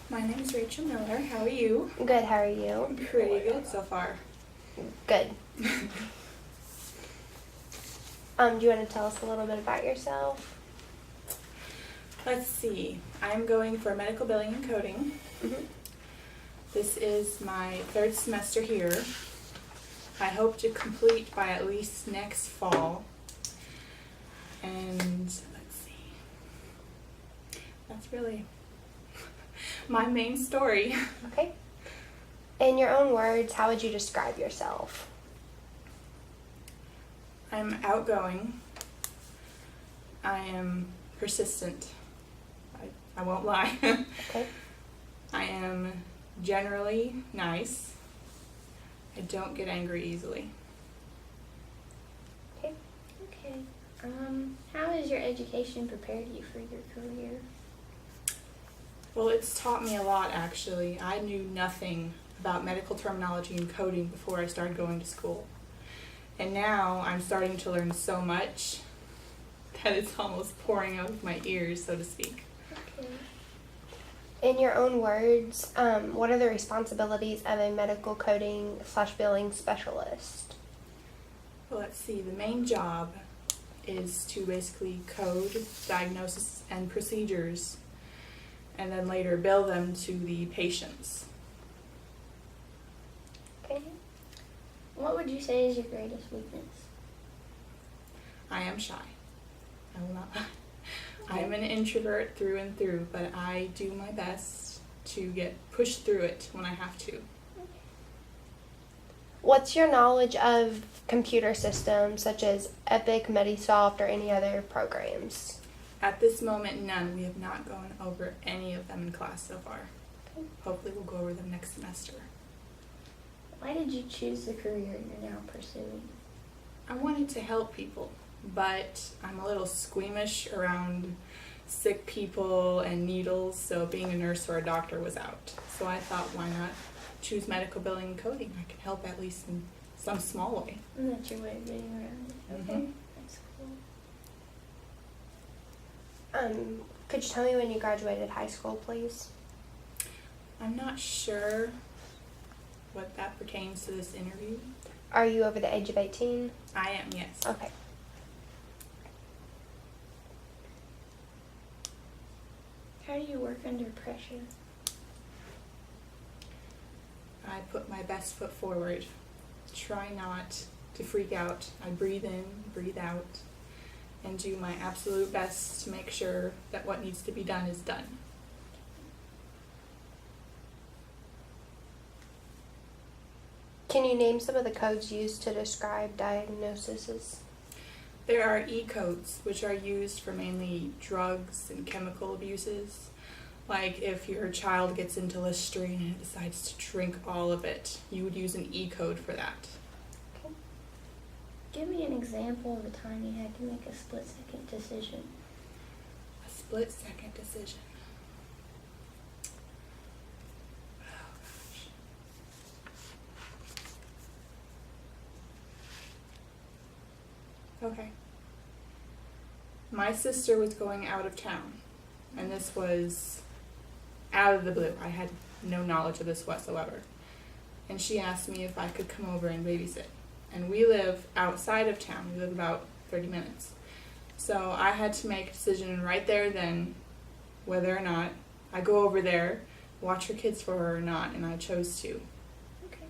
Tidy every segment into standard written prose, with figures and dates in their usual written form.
My name is Rachel Miller. How are you? Good, how are you? Pretty good so far. Good. Do you want to tell us a little bit about yourself? Let's see. I'm going for medical billing and coding. Mm-hmm. This is my third semester here. I hope to complete by at least next fall. And let's see. That's really my main story. Okay. In your own words, how would you describe yourself? I'm outgoing. I am persistent. I won't lie. Okay. I am generally nice. I don't get angry easily. Okay. Okay. How has your education prepared you for your career? Well, it's taught me a lot, actually. I knew nothing about medical terminology and coding before I started going to school. And now I'm starting to learn so much that it's almost pouring out of my ears, so to speak. Okay. In your own words, what are the responsibilities of a medical coding / billing specialist? Well, let's see. The main job is to basically code diagnosis and procedures and then later bill them to the patients. Okay. What would you say is your greatest weakness? I am shy. I will not lie. I am an introvert through and through, but I do my best to get pushed through it when I have to. What's your knowledge of computer systems such as Epic, Medisoft, or any other programs? At this moment, none. We have not gone over any of them in class so far. Okay. Hopefully we'll go over them next semester. Why did you choose the career you're now pursuing? I wanted to help people, but I'm a little squeamish around sick people and needles, so being a nurse or a doctor was out. So I thought, why not choose medical billing and coding? I can help at least in some small way. And that's your way of getting around it. Okay. Mhm. That's cool. Could you tell me when you graduated high school, please? I'm not sure what that pertains to this interview. Are you over the age of 18? I am, yes. Okay. How do you work under pressure? I put my best foot forward. Try not to freak out. I breathe in, breathe out, and do my absolute best to make sure that what needs to be done is done. Can you name some of the codes used to describe diagnoses? There are E-codes, which are used for mainly drugs and chemical abuses. Like if your child gets into Listerine and it decides to drink all of it, you would use an E-code for that. Okay. Give me an example of a time you had to make a split-second decision. A split-second decision. Oh, gosh. Okay. My sister was going out of town, and this was out of the blue. I had no knowledge of this whatsoever. And she asked me if I could come over and babysit. And we live outside of town. We live about 30 minutes. So I had to make a decision right there then whether or not I go over there, watch her kids for her or not, and I chose to. Okay.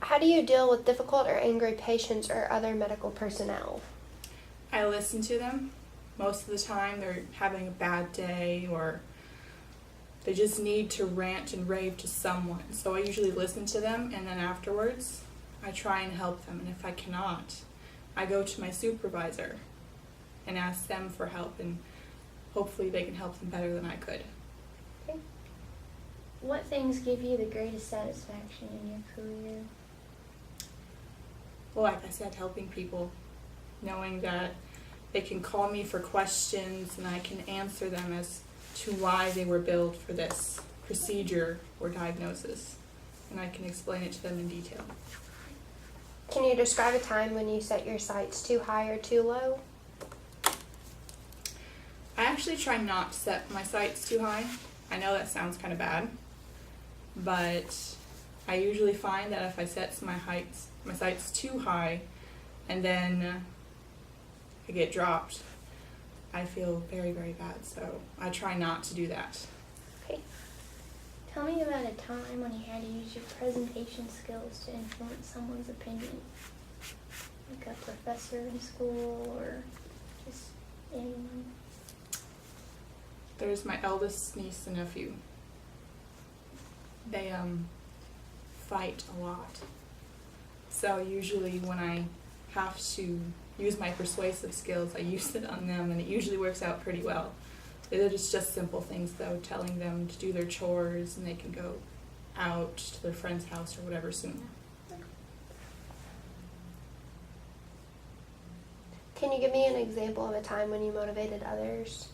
How do you deal with difficult or angry patients or other medical personnel? I listen to them. Most of the time they're having a bad day or they just need to rant and rave to someone. So I usually listen to them, and then afterwards I try and help them. And if I cannot, I go to my supervisor and ask them for help, and hopefully they can help them better than I could. Okay. What things give you the greatest satisfaction in your career? Well, like I said, helping people, knowing that they can call me for questions and I can answer them as to why they were billed for this procedure or diagnosis, and I can explain it to them in detail. Can you describe a time when you set your sights too high or too low? I actually try not to set my sights too high. I know that sounds kind of bad, but I usually find that if I set my sights too high and then I get dropped, I feel very, very bad. So I try not to do that. Okay. Tell me about a time when you had to use your presentation skills to influence someone's opinion. Like a professor in school or just anyone. There's my eldest niece and nephew. They fight a lot. So usually when I have to use my persuasive skills, I use it on them, and it usually works out pretty well. It's just simple things though, telling them to do their chores and they can go out to their friend's house or whatever soon. Can you give me an example of a time when you motivated others?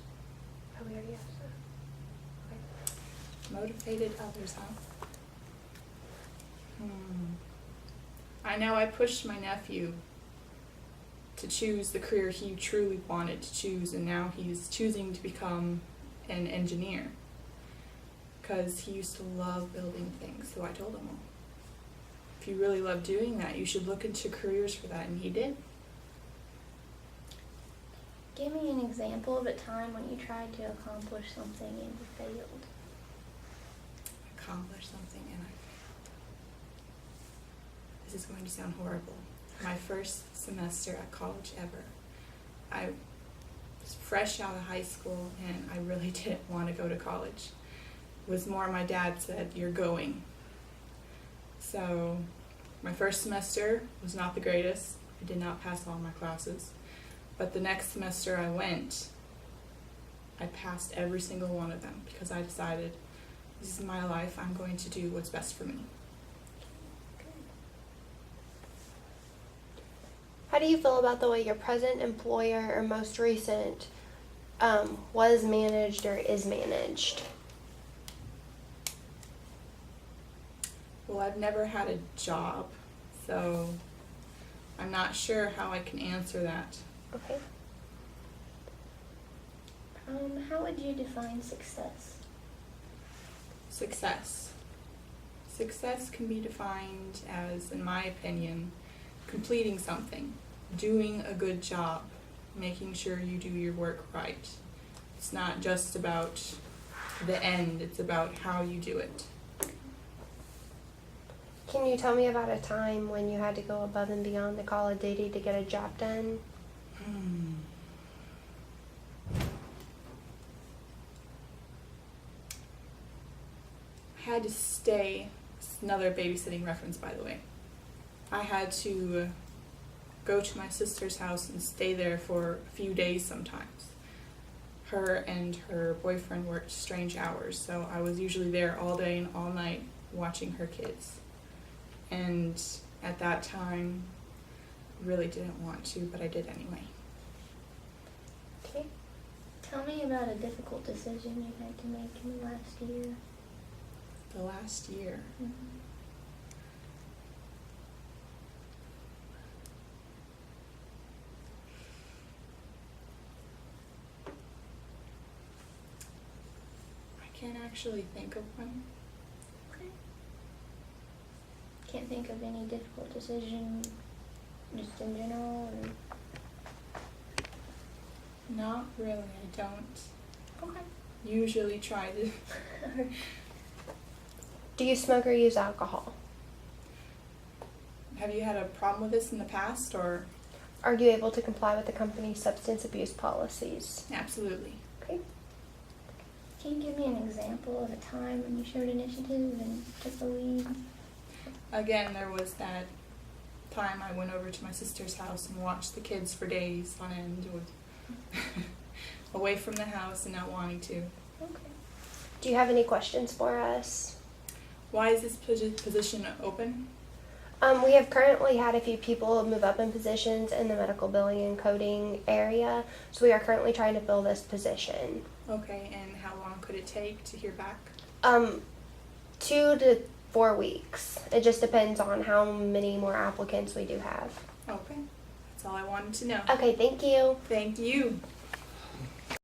Oh, we already asked that. Motivated others, huh? I know I pushed my nephew to choose the career he truly wanted to choose, and now he's choosing to become an engineer because he used to love building things. So I told him, well, if you really love doing that, you should look into careers for that, and he did. Give me an example of a time when you tried to accomplish something and you failed. Accomplish something and I failed. This is going to sound horrible. My first semester at college ever. I was fresh out of high school and I really didn't want to go to college. It was more my dad said, "You're going." So my first semester was not the greatest. I did not pass all my classes. But the next semester I went, I passed every single one of them because I decided, this is my life, I'm going to do what's best for me. How do you feel about the way your present employer or most recent was managed or is managed? Well, I've never had a job, so I'm not sure how I can answer that. Okay. How would you define success? Success. Success can be defined as, in my opinion, completing something, doing a good job, making sure you do your work right. It's not just about the end, it's about how you do it. Can you tell me about a time when you had to go above and beyond the call of duty to get a job done? I had to stay, it's another babysitting reference by the way. I had to go to my sister's house and stay there for a few days sometimes. Her and her boyfriend worked strange hours, so I was usually there all day and all night watching her kids. And at that time, really didn't want to, but I did anyway. Okay. Tell me about a difficult decision you had to make in the last year. The last year. I can't actually think of one. Okay. Can't think of any difficult decision just in general or... Not really, I don't Okay. usually try to. Do you smoke or use alcohol? Have you had a problem with this in the past, or? Are you able to comply with the company's substance abuse policies? Absolutely. Okay. Can you give me an example of a time when you showed initiative and took the lead? Again, there was that time I went over to my sister's house and watched the kids for days on end, away from the house and not wanting to. Okay. Do you have any questions for us? Why is this position open? We have currently had a few people move up in positions in the medical billing and coding area, so we are currently trying to fill this position. Okay, and how long could it take to hear back? 2 to 4 weeks. It just depends on how many more applicants we do have. Okay, that's all I wanted to know. Okay, thank you. Thank you.